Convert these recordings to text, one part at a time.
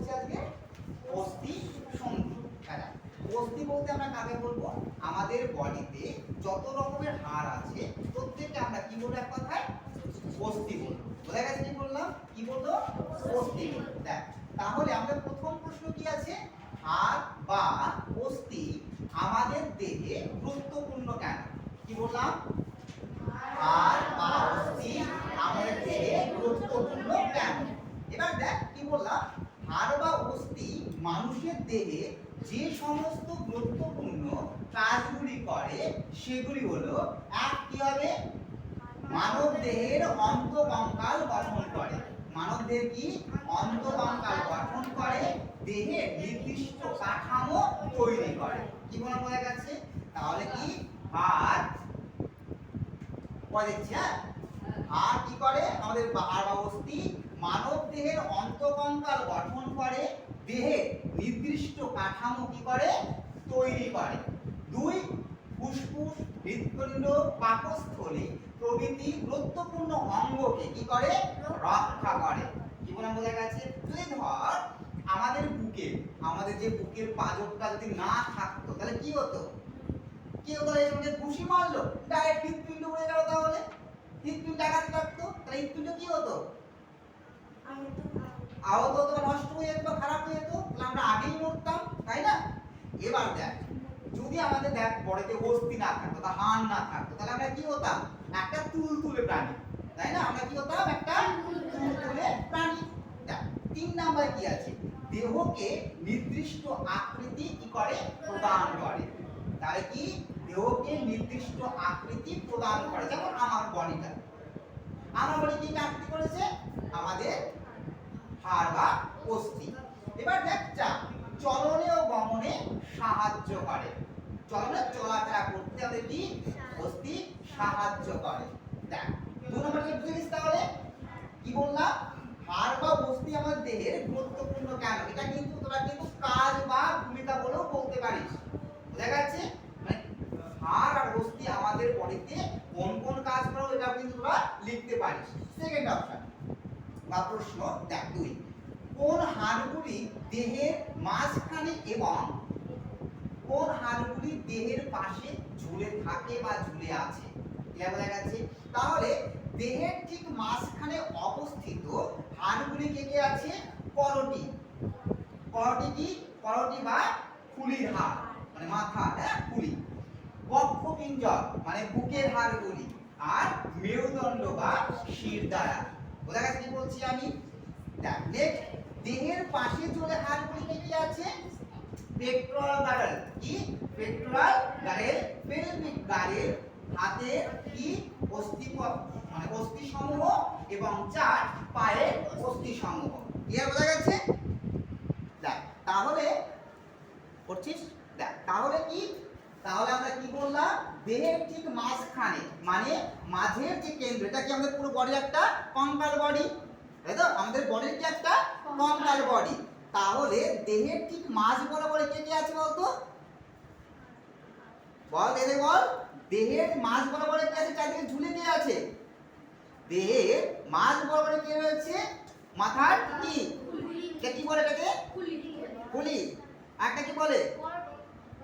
করছি আজকে অস্থি সন্ধি। হ্যাঁ, অস্থি বলতে আমরা কাকে বলবো? আমাদের বডিতে যত রকমের হাড় আছে প্রত্যেকটা আমরা কি বলবো এক কথায়? অস্থি বলবো। বোঝা গেছে কি বললাম? কি বলবো? অস্থি বলবো। দেখ, তাহলে আমাদের প্রথম প্রশ্ন কি আছে? হাড় বা অস্থি আমাদের দেহে গুরুত্বপূর্ণ কেন? কি বললাম? হাড় বা অস্থি আমাদের দেহে গুরুত্বপূর্ণ কেন? এবার দেখ কি বললাম, হাড় বা অস্থি মানুষের দেহে যে সমস্ত গুরুত্বপূর্ণ কাজগুলি করে সেগুলি হলো, এক কি হবে? মানব দেহের অন্তঃকঙ্কাল গঠন করে। মানব দেহের কি? অন্তঃকঙ্কাল গঠন করে, দেহের নির্দিষ্ট কাঠামো তৈরি করে। কি বলা হয়ে গেছে? তাহলে কি হাড় দেখছি, হ্যাঁ, হাড় কি করে? আমাদের হাড় বা অস্থি মানব দেহের অন্তঃকঙ্কাল গঠন করে, দেহের নির্দিষ্ট কাঠামো কি করে? তৈরি করে। দুই, ফুসফুস, হৃৎপিণ্ড, পাকস্থলী প্রভৃতি গুরুত্বপূর্ণ অঙ্গকে কি করে? রক্ষা করে। কি বলা বোঝা গেছে? যদি ধর আমাদের যে বুকের পাঁজরটা যদি না থাকতো তাহলে কি হতো? কি হতো? এর সঙ্গে ঘুষি মারলো, ডাইরেক্ট হৃৎপিণ্ড উড়ে গেল। তাহলে হৃৎপিণ্ড আঘাত লাগতো, তাহলে হৃৎপিণ্ড কি হতো? আহত হতো, নষ্ট হয়ে যেত, খারাপ হয়ে যেত, তাহলে আমরা আগেই মরতাম, তাই না? এবার দেখ, যদি আমাদের দেখ বডিতে অস্থি না থাকতো, তা হাড় না থাকতো, তাহলে আমরা কি হতাম? একটা তুলতুলে প্রাণী, তাই না? আমরা কি হতাম? একটা তুলতুলে প্রাণী। দেখ, 3 নাম্বার কি আছে? দেহকে নির্দিষ্ট আকৃতি কি করে? প্রদান করে। তাহলে কি? দেহকে নির্দিষ্ট আকৃতি প্রদান করে। যেমন আমার বডি কি আকৃতি করেছে? আমাদের হাড় বা অস্থি। এবার দেখ, চলনে ও গমনে সাহায্য করে। চলনে চলাফেরা করতে আমাদের কি? অস্থি সাহায্য করে। দেখ, 2 নম্বরটা বুঝেছিস? তাহলে কি বললাম? হাড় বা অস্থি আমাদের দেহের গুরুত্বপূর্ণ কেন? এটা কিন্তু তোরা কিন্তু কাজ বা ভূমিকা বলেও বলতে পারিস। বুঝা গেছে? মানে হাড় আর অস্থি আমাদের বডিতে কোন কোন কাজ করে এটা কিন্তু তোরা লিখতে পারিস। সেকেন্ড অপশন বা প্রশ্ন দেখ, 2, কোন হাড়গুলি দেহের মাঝখানে এবং কোন হাড়গুলি দেহের পাশে ঝুলে থাকে বা ঝুলে আছে? এটা বোঝা গেছে? তাহলে দেহের ঠিক মাঝখানে অবস্থিত হাড়গুলি কে কে আছে? করটি। করটি কি? করটি বা খুলির হাড়, মানে মাথা, হ্যাঁ, খুলি। বক্ষপিঞ্জর মানে বুকের হাড়গুলি, আর মেরুদণ্ড বা শিরদাঁড়া। বোঝা গেছে কি বলছি আমি? দেখ, নেক্সট, দেহের পাশে জুড়ে হাড়গুলি কি কি আছে? Petrol girdle. কি? পেট্রোল গার্ডেল, পেলভিক গার্ডেল, হাতের কি? অস্থি, মানে অস্থি সমূহ, এবং 4 পায়ের অস্থি সমূহ। ক্লিয়ার? বোঝা গেছে? দেখ, তাহলে করছিস? দেখ, তাহলে কি? তাহলে আমরা কি বললাম? দেহের ঠিক মাঝখানে, মানে মাঝের যে কেন্দ্র, এটা কি আমাদের পুরো বডির একটা কঙ্কাল বডি, তাই তো? আমাদের বডির কি একটা কঙ্কাল বডি। তাহলে দেহের ঠিক মাঝ বরাবর কে কে আছে বলতো? বল দেহে, বল। দেহের মাঝ বরাবর কে আছে? চারদিকে ঝুলে কে আছে? দেহের মাঝ বরাবর কে রয়েছে? মাথার কি? কে কি বলে এটাকে? খুলি। একটা কি বলে?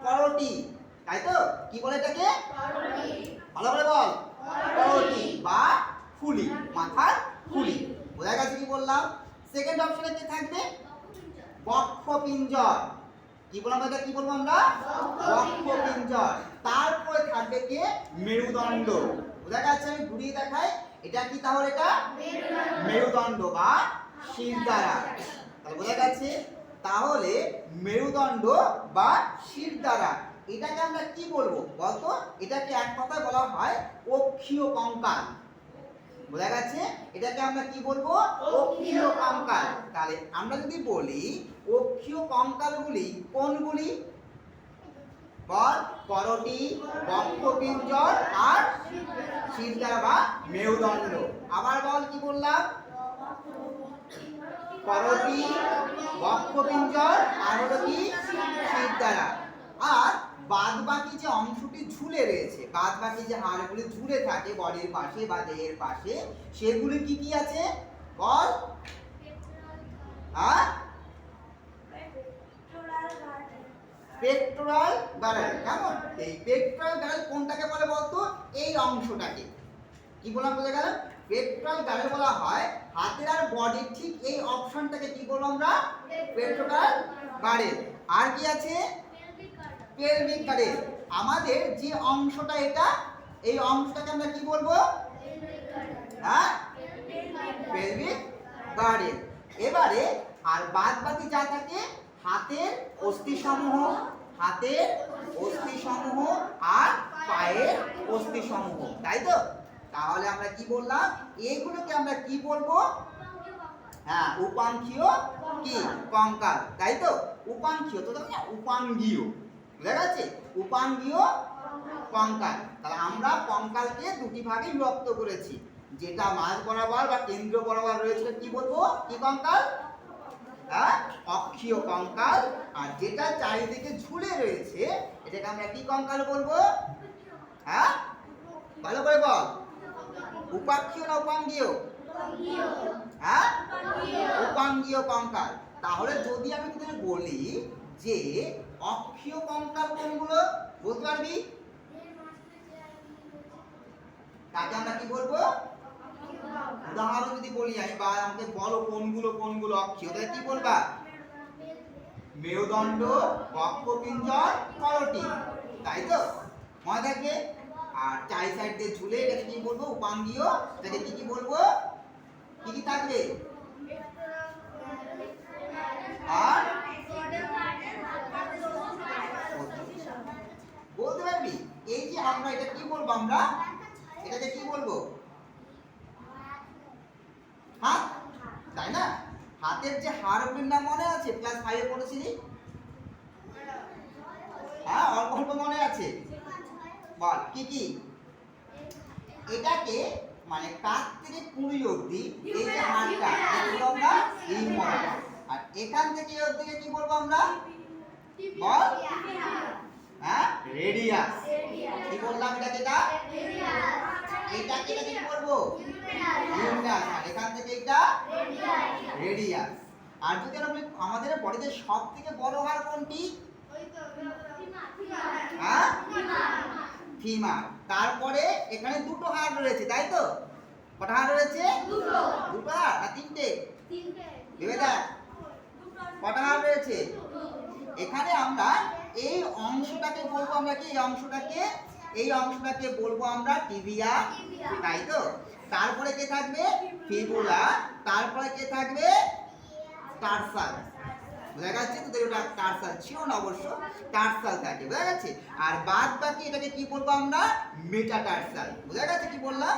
করটি, তাই তো? কি বলে এটাকে? করটি। ভালো করে বল। করটি বা খুলি, মাথার খুলি। বোঝা গেছে কি বললাম? সেকেন্ড অপশনে কি থাকবে? বক্ষপিঞ্জর। কি বললাম এটা? কি বলবো আমরা? বক্ষপিঞ্জর। তারপরে থাকবে কে? মেরুদণ্ড। বোঝা গেছে? আমি ঘুরিয়ে দেখাই, এটা কি? তাহলে এটা মেরুদণ্ড বা শিরদাঁড়া। তাহলে বোঝা গেছে? তাহলে মেরুদণ্ড বা শিরদাঁড়া, এটাকে আমরা কি বলবো বলতো? এটাকে এক কথায় বলা হয় অক্ষীয় কঙ্কাল। বোঝা গেছে? এটাকে আমরা কি বলবো? অক্ষীয় কঙ্কাল। তাহলে আমরা যদি বলি অক্ষীয় কঙ্কালগুলি কোনগুলি? বল। করটি, বক্ষপিঞ্জর, আর শিরদাঁড়া বা মেরুদণ্ড। আবার বল, কি বললাম? করটি, বক্ষপিঞ্জর, আর হলো কি? শিরদাঁড়া। আর বাদ বাকি যে অংশটি ঝুলে রয়েছে, বাদ বাকি যে হাড়গুলি ঝুলে থাকে বডির পাশে বা দেহের পাশে, সেগুলি কি কি আছে বল? হ্যাঁ, অংশটাকে কি বললাম বোঝা গেল? পেট্রাল গার্ডেল বলা হয় হাতের আর বডির ঠিক এই অপশনটাকে কি বলবো আমরা? Petrol girdle. আর কি আছে? Pelvic girdle. আমাদের যে অংশটা এটা, এই অংশটাকে আমরা কি বলবো? হ্যাঁ, পেলভিক গার্ডেল। এবারে আর বাদ বাকি যা থাকে হাতের অস্থিসমূহ, হাতের অস্থিসমূহ আর পায়ের অস্থিসমূহ, তাই তো? তাহলে আমরা কি বললাম? এগুলোকে আমরা কি বলবো? হ্যাঁ, উপাংশীয় কি কঙ্কাল, তাই তো? উপাংশীয় তো না, উপাঙ্গীয়, বুঝা গেছে? উপাঙ্গীয় কঙ্কাল। তাহলে আমরা কঙ্কালকে দুটি ভাগে বিভক্ত করেছি, যেটা মাঝ বরাবর বা কেন্দ্র বরাবর রয়েছে কি বলবো? কি কঙ্কাল? হ্যাঁ, অক্ষীয় কঙ্কাল। আর যেটা চারিদিকে ঝুলে রয়েছে এটাকে আমরা কি কঙ্কাল বলবো? হ্যাঁ, ভালো করে বল। উপাক্ষীয় না উপাঙ্গীয়? হ্যাঁ, উপাঙ্গীয় কঙ্কাল। তাহলে যদি আমি তোদের বলি যে অক্ষীয় কঙ্কাল কোনগুলো, বলতে পারবি? তাকে আমরা কি বলবো? উদাহরণ যদি বলি আমি, বা আমাকে বলো কোনগুলো কোনগুলো অক্ষীয়, তাহলে কি বলবা? মেরুদণ্ড, বক্ষপিঞ্জর, করটি, তাই তো? মনে থাকবে। আর চাই সাইড দিয়ে ঝুলে এটাকে কি বলবো? উপাঙ্গীয়। এটাকে কি কি বলবো? কি কি থাকবে? আর বলতে পারবি? এই যে আমরা এটা কি বলবো? আমরা এটাকে কি বলবো? হাত, তাই না? হাতের যে হাড়গুলির নাম মনে আছে? ক্লাস 5 এ পড়েছিলি? হ্যাঁ, অল্প অল্প মনে আছে। বল কি কি? এটাকে মানে কাত থেকে কুড়ি অবধি এই যে হাড়টা, এটাকে আমরা হিউমারাস। আর এখান থেকে এই অবধি কি বলবো আমরা? বল। হ্যাঁ, রেডিয়াস। কি বললাম এটাকে? এটা রেডিয়াস। এটাকে কি বলবো? হিউমারাস। আর এখান থেকে এটা রেডিয়াস। আর যদি আমরা বলি আমাদের বডিতে সবথেকে বড় হাড় কোনটি? হ্যাঁ, ফিমার। তারপরে এখানে দুটো হাড় রয়েছে, তাই তো? কটা হাড় রয়েছে? দুটো। দুটো হাড় না তিনটে? তিনটে। ভেবে দেখ কটা হাড় রয়েছে। এখানে আমরা এই অংশটাকে বলবো আমরা কি? এই অংশটাকে বলবো আমরা টিবিয়া, তাই তো? তারপরে কে থাকবে? ফিবুলা। তারপরে কে থাকবে? টার্সাল। বুঝা গেছে? তোদের ওটা টার্সাল ছিল না অবশ্য, টার্সাল থাকে, বুঝা গেছে? আর বাদ বাকি এটাকে কি বলবো আমরা? মেটাটার্সাল। বুঝা গেছে কি বললাম?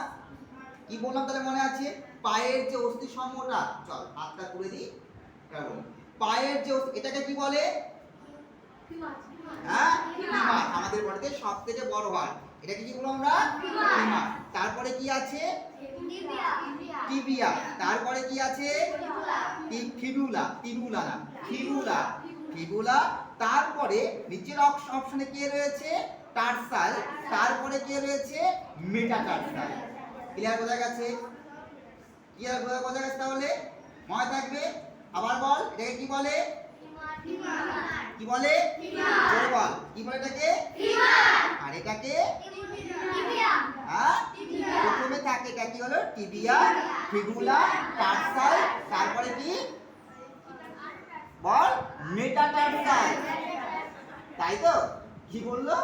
কি বললাম তাহলে মনে আছে? পায়ের যে অস্থিসমূহটা, চল হাতটা তুলে দিই। কারণ পায়ের যে এটাকে কি বলে? হ্যাঁ, ফিমার। আমাদের বডিতে সবথেকে বড় হাড়, এটাকে কি বলবো আমরা? ফিমার। তারপরে কি আছে? টিবিয়া। তারপরে কি আছে? ফিবুলা। ফিবুলা না, ফিবুলা। ফিবুলা। তারপরে নিচের অপশনে কে রয়েছে? টার্সাল। তারপরে কে রয়েছে? মেটাটার্সাল। ক্লিয়ার? বোঝা গেছে? ক্লিয়ার বোঝা গেছে? তাহলে মনে থাকবে। আবার বল, এটাকে কি বলে? কি বলে? জোরে বল, কি বলে এটাকে? আর এটাকে হ্যাঁ, প্রথমে থাকে এটা কি হলো? Tibia, fibula, tarsal. তারপরে কি বল? মেটাটার্সাল, তাই তো? কি বললো?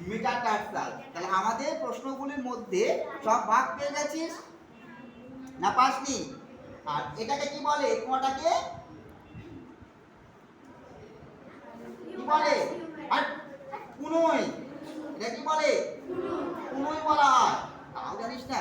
মেটাটার্সাল। তাহলে আমাদের প্রশ্নগুলির মধ্যে সব ভাগ পেয়ে গেছিস না পাসনি? আর এটাকে কি বলে? কোনটাকে কি বলে? আর কুনই। এটা কি বলে? কুনই বলা হয়। তাও জানিস না?